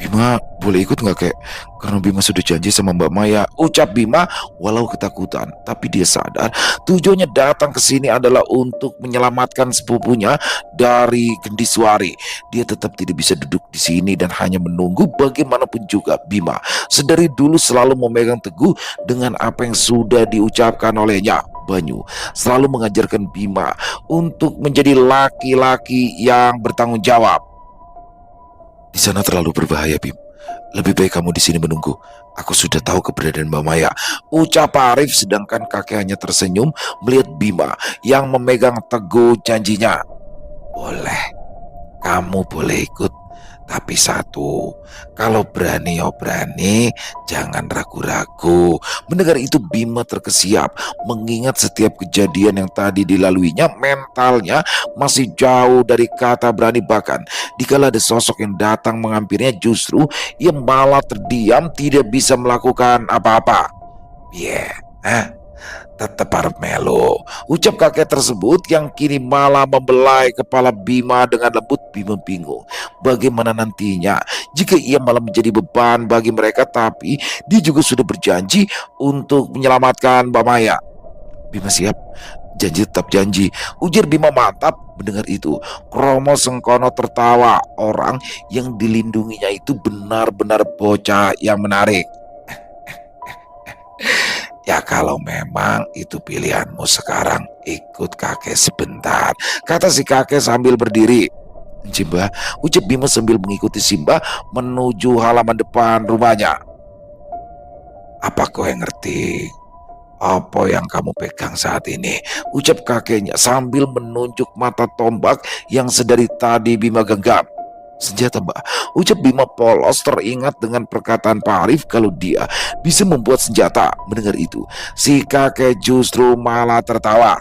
Bima boleh ikut nggak kek? Karena Bima sudah janji sama Mbak Maya, ucap Bima walau ketakutan. Tapi dia sadar tujuannya datang ke sini adalah untuk menyelamatkan sepupunya dari Gendiswari. Dia tetap tidak bisa duduk di sini dan hanya menunggu. Bagaimanapun juga Bima sedari dulu selalu memegang teguh dengan apa yang sudah diucapkan olehnya. Banyu selalu mengajarkan Bima untuk menjadi laki-laki yang bertanggung jawab. Di sana terlalu berbahaya, Bim. Lebih baik kamu di sini menunggu. Aku sudah tahu keberadaan Mbak Maya, ucap Arif, sedangkan kakek hanya tersenyum melihat Bima yang memegang teguh janjinya. Boleh, kamu boleh ikut. Tapi satu, kalau berani ya berani, jangan ragu-ragu. Mendengar itu Bima terkesiap, mengingat setiap kejadian yang tadi dilaluinya, mentalnya masih jauh dari kata berani. Bahkan dikala ada sosok yang datang menghampirinya, justru ia malah terdiam, tidak bisa melakukan apa-apa. Tetap harus melo, ucap kakek tersebut yang kini malah membelai kepala Bima dengan lembut. Bima bingung bagaimana nantinya jika ia malah menjadi beban bagi mereka, tapi dia juga sudah berjanji untuk menyelamatkan Mbak Maya. Bima siap, janji tetap janji, ujar Bima mantap. Mendengar itu Kromo Sengkono tertawa. Orang yang dilindunginya itu benar-benar bocah yang menarik. Ya kalau memang itu pilihanmu sekarang, ikut kakek sebentar, kata si kakek sambil berdiri. Simba, ucap Bima sambil mengikuti Simba menuju halaman depan rumahnya. Apa kau yang ngerti apa yang kamu pegang saat ini? Ucap kakeknya sambil menunjuk mata tombak yang sedari tadi Bima genggam. Senjata, Mbak, ucap Bima polos, teringat dengan perkataan Pak Arif kalau dia bisa membuat senjata. Mendengar itu si kakek justru malah tertawa.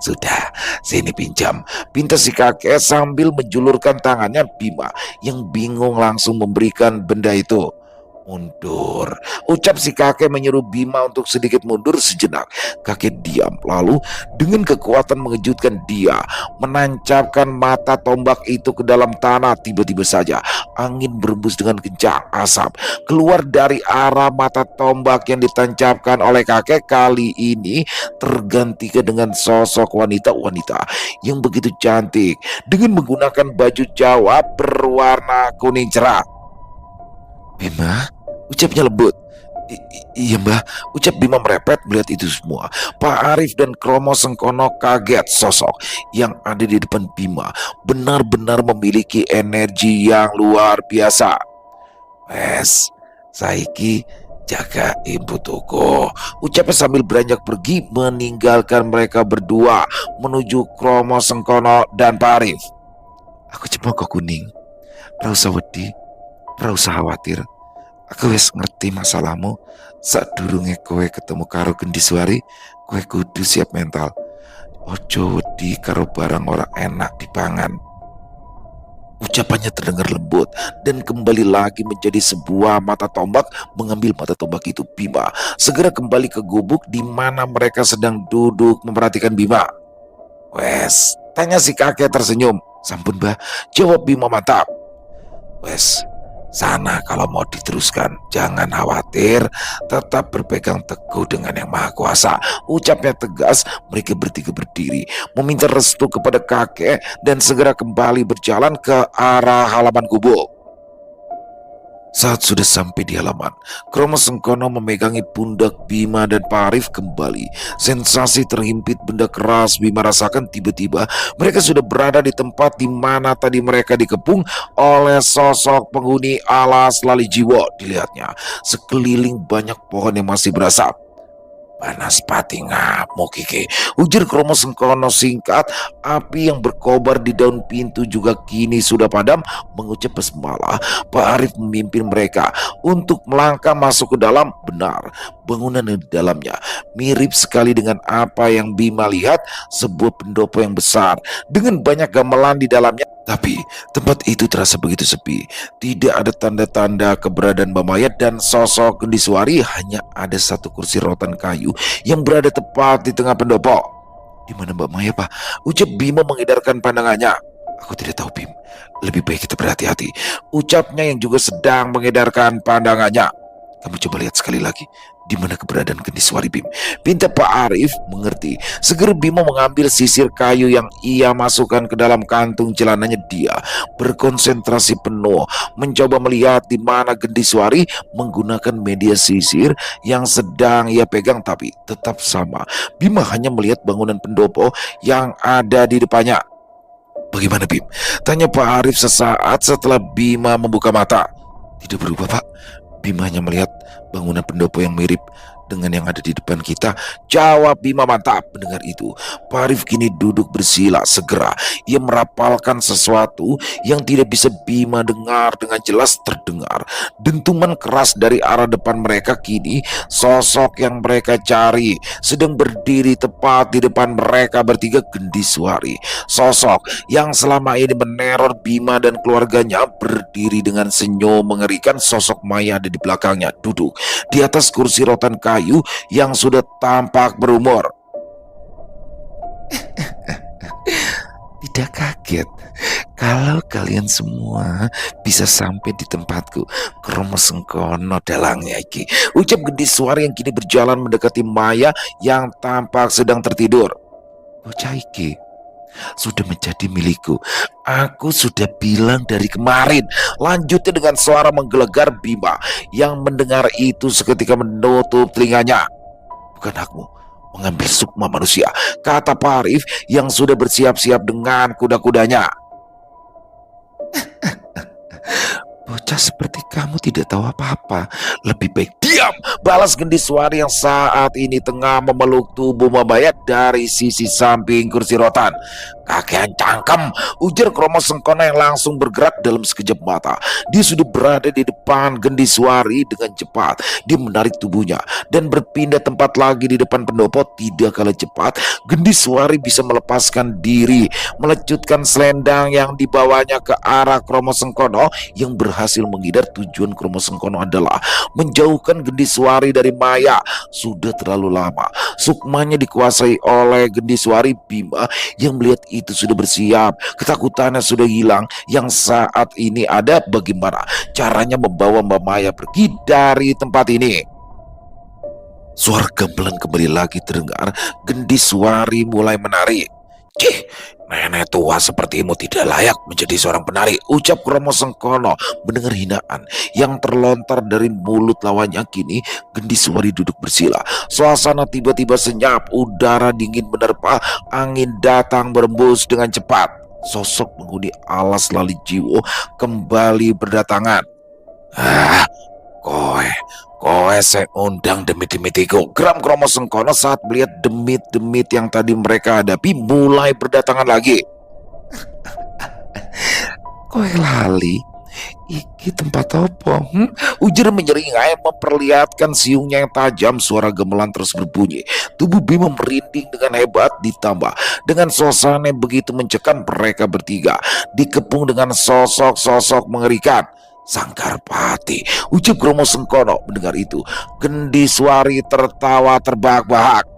Sudah, sini pinjam, pinta si kakek sambil menjulurkan tangannya. Bima yang bingung langsung memberikan benda itu. Mundur, ucap si kakek menyuruh Bima untuk sedikit mundur sejenak. Kakek diam, lalu dengan kekuatan mengejutkan dia menancapkan mata tombak itu ke dalam tanah. Tiba-tiba saja angin berembus dengan kencang, asap keluar dari arah mata tombak yang ditancapkan oleh kakek. Kali ini tergantikan dengan sosok wanita yang begitu cantik dengan menggunakan baju Jawa berwarna kuning cerah. Bima, ucapnya lembut. Iya mbah, ucap Bima merepet melihat itu semua. Pak Arif dan Kromo Sengkono kaget. Sosok yang ada di depan Bima benar-benar memiliki energi yang luar biasa. Wes, saiki jaga ibu toko, ucapnya sambil beranjak pergi meninggalkan mereka berdua menuju Kromo Sengkono dan Pak Arif. Aku cuma kok kuning, rasa wedi, usah khawatir. Aku wis ngerti masalahmu. Sadurunge kowe ketemu karo Gendiswari, kowe kudu siap mental. Ojo wedi karo barang ora enak dipangan. Ucapannya terdengar lembut dan kembali lagi menjadi sebuah mata tombak. Mengambil mata tombak itu, Bima segera kembali ke gubuk di mana mereka sedang duduk memperhatikan Bima. Wes, tanya si kakek tersenyum. Sampun bah, jawab Bima mantap. Wes, sana kalau mau diteruskan, jangan khawatir, tetap berpegang teguh dengan yang maha kuasa, ucapnya tegas. Mereka bertiga berdiri meminta restu kepada kakek dan segera kembali berjalan ke arah halaman gubuk. Saat sudah sampai di halaman, Kromo Sengkono memegangi pundak Bima dan Pak Arif kembali. Sensasi terhimpit benda keras Bima rasakan. Tiba-tiba mereka sudah berada di tempat di mana tadi mereka dikepung oleh sosok penghuni alas lali jiwa. Dilihatnya sekeliling banyak pohon yang masih berasap. Panas pati ngamuk iki, ujar Kromo Sengkono singkat. Api yang berkobar di daun pintu juga kini sudah padam. Mengucap basmalah, Pak Arif memimpin mereka untuk melangkah masuk ke dalam. Benar, bangunan di dalamnya mirip sekali dengan apa yang Bima lihat, sebuah pendopo yang besar dengan banyak gamelan di dalamnya. Tapi tempat itu terasa begitu sepi. Tidak ada tanda-tanda keberadaan Mbak Maya dan sosok Gendiswari. Hanya ada satu kursi rotan kayu yang berada tepat di tengah pendopo. Di mana Mbak Maya, Pak? Ucap Bima mengedarkan pandangannya. Aku tidak tahu, Bim. Lebih baik kita berhati-hati. Ucapnya yang juga sedang mengedarkan pandangannya. Kamu coba lihat sekali lagi. Di mana keberadaan Gendiswari, Bim? Pinta Pak Arif mengerti. Segera Bima mengambil sisir kayu yang ia masukkan ke dalam kantung celananya. Dia berkonsentrasi penuh mencoba melihat di mana Gendiswari menggunakan media sisir yang sedang ia pegang, tapi tetap sama. Bima hanya melihat bangunan pendopo yang ada di depannya. Bagaimana, Bim? Tanya Pak Arif sesaat setelah Bima membuka mata. Tidak berubah, Pak. Bima hanya melihat bangunan pendopo yang mirip dengan yang ada di depan kita. Jawab Bima mantap. Mendengar itu, Pak Arif kini duduk bersila. Segera ia merapalkan sesuatu yang tidak bisa Bima dengar. Dengan jelas terdengar dentuman keras dari arah depan mereka. Kini sosok yang mereka cari sedang berdiri tepat di depan mereka bertiga. Gendiswari, sosok yang selama ini meneror Bima dan keluarganya, berdiri dengan senyum mengerikan. Sosok Maya ada di belakangnya, duduk di atas kursi rotan kayu yang sudah tampak berumur. Tidak kaget kalau kalian semua bisa sampai di tempatku. Kromo sengkono dalangnya iki, ucap Gendiswari yang kini berjalan mendekati Maya yang tampak sedang tertidur. Bocah iki sudah menjadi milikku. Aku sudah bilang dari kemarin. Lanjutnya dengan suara menggelegar. Bima yang mendengar itu seketika menutup telinganya. Bukan hakmu mengambil sukma manusia, kata Pak Arif yang sudah bersiap-siap dengan kuda-kudanya. Bocah seperti kamu tidak tahu apa-apa. Lebih baik diam, balas Gendiswari yang saat ini tengah memeluk tubuh Maya dari sisi samping kursi rotan. Kakean cangkem, ujar Kromo Sengkono yang langsung bergerak dalam sekejap mata. Dia sudah berada di depan Gendiswari dengan cepat. Dia menarik tubuhnya dan berpindah tempat lagi di depan pendopo. Tidak kalah cepat, Gendiswari bisa melepaskan diri, melecutkan selendang yang dibawanya ke arah Kromo Sengkono yang berhasil menghindar. Tujuan Kromo Sengkono adalah menjauhkan Gendiswari dari Maya. Sudah terlalu lama sukmanya dikuasai oleh Gendiswari. Bima yang melihat itu sudah bersiap, ketakutannya sudah hilang. Yang saat ini ada bagaimana caranya membawa Mbak Maya pergi dari tempat ini. Suara gamelan kembali lagi terdengar. Gendiswari mulai menari. Cih, nenek tua sepertimu tidak layak menjadi seorang penari, ucap Kromo Sengkono mendengar hinaan yang terlontar dari mulut lawannya. Kini Gendiswari duduk bersila. Suasana tiba-tiba senyap, udara dingin menerpa, angin datang berembus dengan cepat. Sosok penghuni alas Lali Jiwo kembali berdatangan. Kowe saya undang demit-demitiku, geram Kromo Sengkono saat melihat demit-demit yang tadi mereka hadapi mulai berdatangan lagi. Kowe lali, iki tempat apa? Ujar menyeringai memperlihatkan siungnya yang tajam. Suara gamelan terus berbunyi. Tubuh Bima merinding dengan hebat, ditambah dengan suasana yang begitu mencekam. Mereka bertiga dikepung dengan sosok-sosok mengerikan. Sangkarpati, ucap Kromo Sengkono. Mendengar itu, Gendiswari tertawa terbahak-bahak.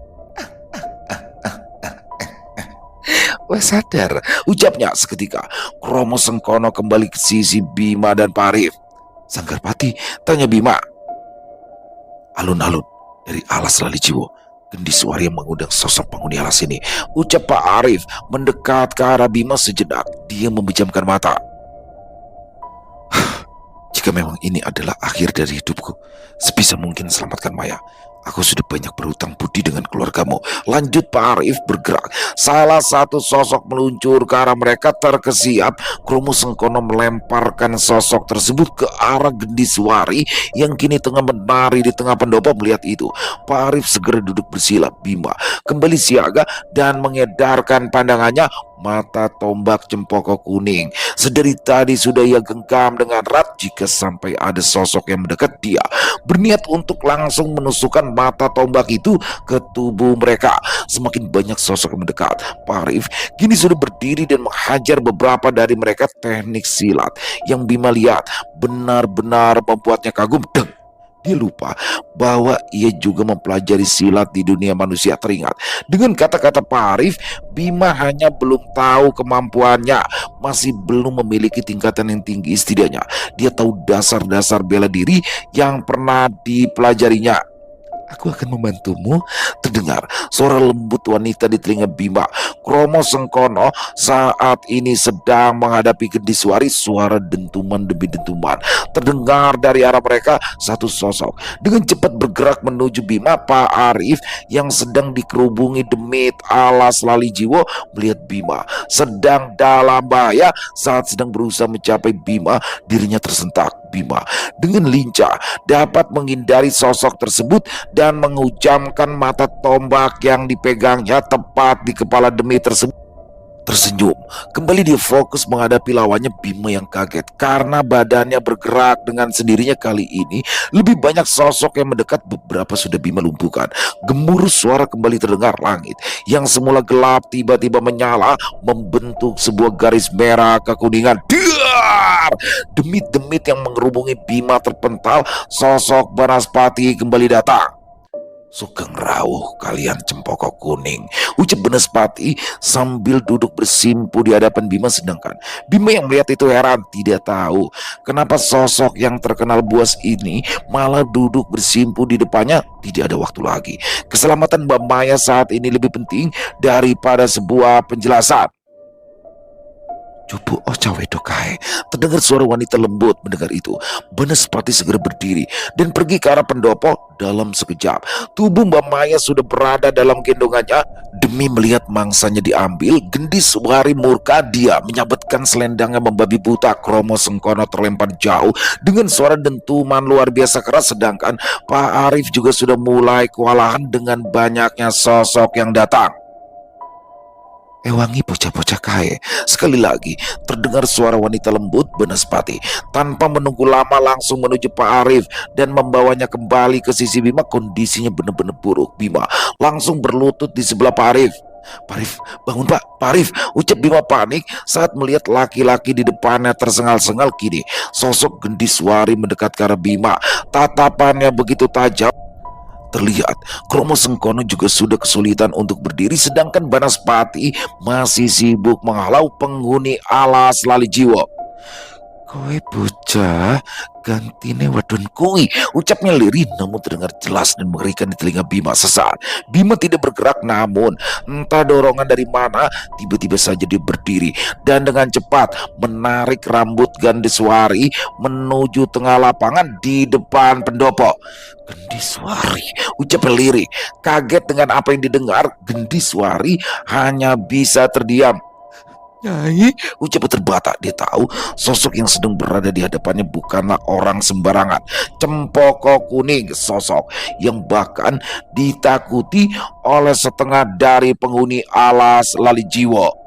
Wes sadar, ucapnya seketika. Kromo Sengkono kembali ke sisi Bima dan Pak Arif. Sangkarpati, tanya Bima. Alun-alun dari alas Lali Jiwo, Gendiswari yang mengundang sosok penghuni alas ini, ucap Pak Arif mendekat ke arah Bima. Sejenak dia memejamkan mata. Jika memang ini adalah akhir dari hidupku, sebisa mungkin selamatkan Maya. Aku sudah banyak berhutang budi dengan keluargamu, lanjut Pak Arif bergerak. Salah satu sosok meluncur ke arah mereka. Terkesiap, Kromo Sengkono melemparkan sosok tersebut ke arah Gendiswari yang kini tengah menari di tengah pendopo. Melihat itu, Pak Arif segera duduk bersila. Bima kembali siaga dan mengedarkan pandangannya. Mata tombak cempoko kuning sedari tadi sudah ia genggam dengan erat. Jika sampai ada sosok yang mendekat, dia berniat untuk langsung menusukkan mata tombak itu ke tubuh mereka. Semakin banyak sosok yang mendekat. Pak Arif kini sudah berdiri dan menghajar beberapa dari mereka. Teknik silat yang Bima lihat benar-benar membuatnya kagum. Dan dia lupa bahwa ia juga mempelajari silat di dunia manusia. Teringat dengan kata-kata Pak Arif, Bima hanya belum tahu kemampuannya, masih belum memiliki tingkatan yang tinggi. Setidaknya dia tahu dasar-dasar bela diri yang pernah dipelajarinya. Aku akan membantumu. Terdengar suara lembut wanita di telinga Bima. Kromo Sengkono saat ini sedang menghadapi Gendiswari. Suara dentuman demi dentuman terdengar dari arah mereka. Satu sosok dengan cepat bergerak menuju Bima. Pak Arif yang sedang dikerubungi demit alas lali jiwo melihat Bima sedang dalam bahaya. Saat sedang berusaha mencapai Bima, dirinya tersentak. Bima dengan lincah dapat menghindari sosok tersebut dan menghujamkan mata tombak yang dipegangnya tepat di kepala demit tersebut. Tersenyum, kembali dia fokus menghadapi lawannya. Bima yang kaget karena badannya bergerak dengan sendirinya. Kali ini lebih banyak sosok yang mendekat. Beberapa sudah Bima lumpuhkan. Gemuruh suara kembali terdengar. Langit yang semula gelap tiba-tiba menyala, membentuk sebuah garis merah kekuningan. Dar! Demit-demit yang mengerubungi Bima terpental. Sosok Banaspati kembali datang. Sugeng rawuh kalian cempoko kuning, ucap Banaspati sambil duduk bersimpu di hadapan Bima. Sedangkan Bima yang melihat itu heran, tidak tahu kenapa sosok yang terkenal buas ini malah duduk bersimpu di depannya. Tidak ada waktu lagi. Keselamatan Mbak Maya saat ini lebih penting daripada sebuah penjelasan. Cupu oca wedokai. Terdengar suara wanita lembut. Mendengar itu, Banaspati segera berdiri dan pergi ke arah pendopo. Dalam sekejap, tubuh Mbak Maya sudah berada dalam gendongannya. Demi melihat mangsanya diambil, Gendiswari murka. Dia menyabetkan selendangnya membabi buta. Kromo Sengkono terlempar jauh dengan suara dentuman luar biasa keras. Sedangkan Pak Arif juga sudah mulai kewalahan dengan banyaknya sosok yang datang. Ewangi bocah-bocah kae. Sekali lagi terdengar suara wanita lembut. Banaspati tanpa menunggu lama langsung menuju Pak Arif dan membawanya kembali ke sisi Bima. Kondisinya benar-benar buruk. Bima langsung berlutut di sebelah Pak Arif. Pak Arif, bangun Pak. Pak Arif, ucap Bima panik saat melihat laki-laki di depannya tersengal-sengal. Kini sosok Gendiswari mendekat ke arah Bima. Tatapannya begitu tajam. Terlihat Kromo Sengkono juga sudah kesulitan untuk berdiri, sedangkan Banaspati masih sibuk menghalau penghuni alas lali jiwo. Kowe bocah, gantine wadon kui, ucapnya lirih namun terdengar jelas dan mengerikan di telinga Bima. Sesaat Bima tidak bergerak, namun entah dorongan dari mana tiba-tiba saja dia berdiri dan dengan cepat menarik rambut Gendiswari menuju tengah lapangan di depan pendopo. Gendiswari, ucapnya lirih. Kaget dengan apa yang didengar, Gendiswari hanya bisa terdiam. Nyai, ucapnya terbata. Dia tahu sosok yang sedang berada di hadapannya bukanlah orang sembarangan. Cempoko kuning, sosok yang bahkan ditakuti oleh setengah dari penghuni alas lali jiwo.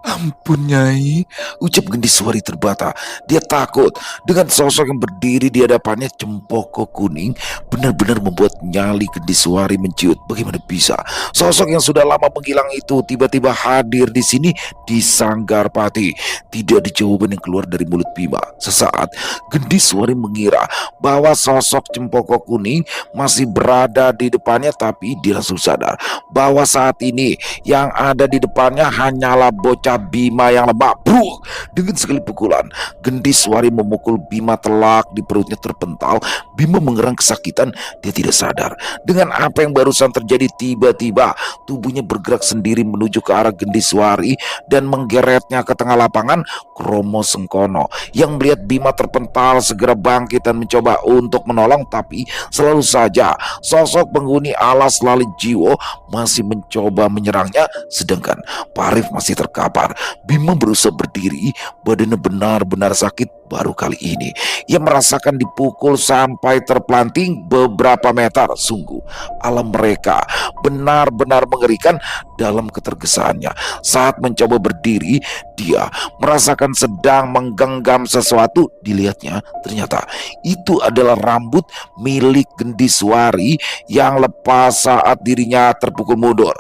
Ampun Nyai, ucap Gendiswari terbata. Dia takut dengan sosok yang berdiri di hadapannya. Cempoko kuning benar-benar membuat nyali Gendiswari menciut. Bagaimana bisa sosok yang sudah lama menghilang itu tiba-tiba hadir di sini di Sanggarpati? Tidak ada jawaban yang keluar dari mulut Bima. Sesaat Gendiswari mengira bahwa sosok Cempoko kuning masih berada di depannya, tapi dia langsung sadar bahwa saat ini yang ada di depannya hanyalah bocah Bima yang lemah. Bruk! Dengan sekali pukulan, Gendiswari memukul Bima telak di perutnya terpental. Bima mengerang kesakitan. Dia tidak sadar dengan apa yang barusan terjadi. Tiba-tiba tubuhnya bergerak sendiri menuju ke arah Gendiswari dan menggeretnya ke tengah lapangan. Kromo Sengkono yang melihat Bima terpental segera bangkit dan mencoba untuk menolong, tapi selalu saja sosok penghuni alas lali jiwo masih mencoba menyerangnya, sedangkan Pak Arif masih terkapar. Sebentar, Bima berusaha berdiri, badannya benar-benar sakit. Baru kali ini ia merasakan dipukul sampai terpelanting beberapa meter. Sungguh, alam mereka benar-benar mengerikan dalam ketergesaannya. Saat mencoba berdiri, dia merasakan sedang menggenggam sesuatu. Dilihatnya, ternyata itu adalah rambut milik Gendiswari yang lepas saat dirinya terpukul mundur.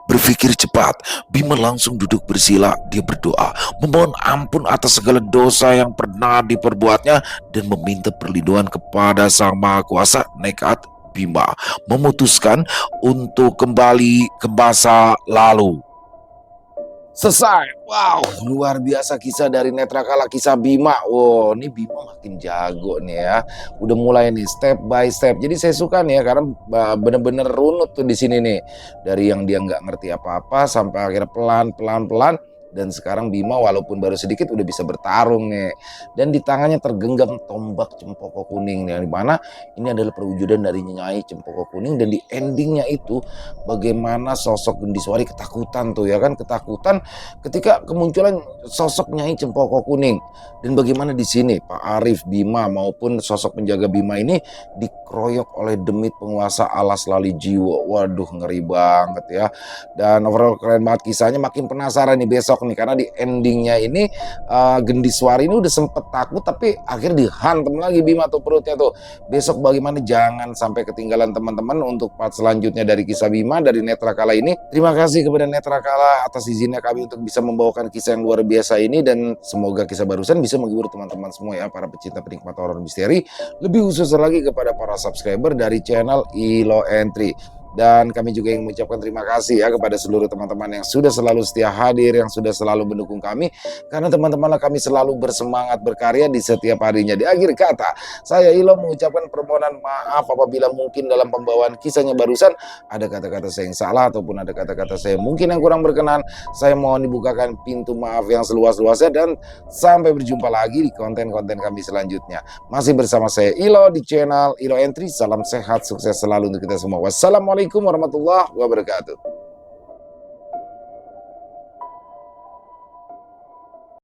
Berpikir cepat, Bima langsung duduk bersila. Dia berdoa, memohon ampun atas segala dosa yang pernah diperbuatnya dan meminta perlindungan kepada Sang Maha Kuasa. Nekat Bima memutuskan untuk kembali ke masa lalu. Selesai. Wow, luar biasa kisah dari Netrakala, kisah Bima. Wow, ini Bima makin jago nih ya. Udah mulai nih step by step. Jadi saya suka nih ya karena bener-bener runut tuh di sini nih. Dari yang dia nggak ngerti apa-apa sampai akhirnya pelan. Dan sekarang Bima walaupun baru sedikit udah bisa bertarung nih. Dan di tangannya tergenggam tombak Cempoko Kuning nih. Yang dimana ini adalah perwujudan dari Nyai Cempoko Kuning. Dan di endingnya itu bagaimana sosok Gendiswari ketakutan tuh ya kan. Ketakutan ketika kemunculan sosok Nyai Cempoko Kuning. Dan bagaimana di sini Pak Arif, Bima maupun sosok penjaga Bima ini dikeroyok oleh demit penguasa alas lali jiwa. Waduh, ngeri banget ya. Dan overall keren banget kisahnya. Makin penasaran nih besok nih karena di endingnya ini Gendiswari ini udah sempet takut tapi akhirnya dihantam lagi Bima tuh perutnya tuh. Besok bagaimana jangan sampai ketinggalan teman-teman untuk part selanjutnya dari kisah Bima dari Netrakala ini. Terima kasih kepada Netrakala atas izinnya kami untuk bisa membawakan kisah yang luar biasa ini dan semoga kisah barusan bisa menghibur teman-teman semua ya, para pecinta penikmat horor misteri. Lebih khusus lagi kepada para subscriber dari channel Ilo Entry. Dan kami juga ingin mengucapkan terima kasih ya kepada seluruh teman-teman yang sudah selalu setia hadir, yang sudah selalu mendukung kami. Karena teman-teman kami selalu bersemangat berkarya di setiap harinya. Di akhir kata, saya Ilo mengucapkan permohonan maaf apabila mungkin dalam pembawaan kisahnya barusan ada kata-kata saya yang salah ataupun ada kata-kata saya mungkin yang kurang berkenan. Saya mohon dibukakan pintu maaf yang seluas-luasnya dan sampai berjumpa lagi di konten-konten kami selanjutnya. Masih bersama saya Ilo di channel Ilo Entry. Salam sehat, sukses selalu untuk kita semua. Wassalamualaikum warahmatullahi wabarakatuh.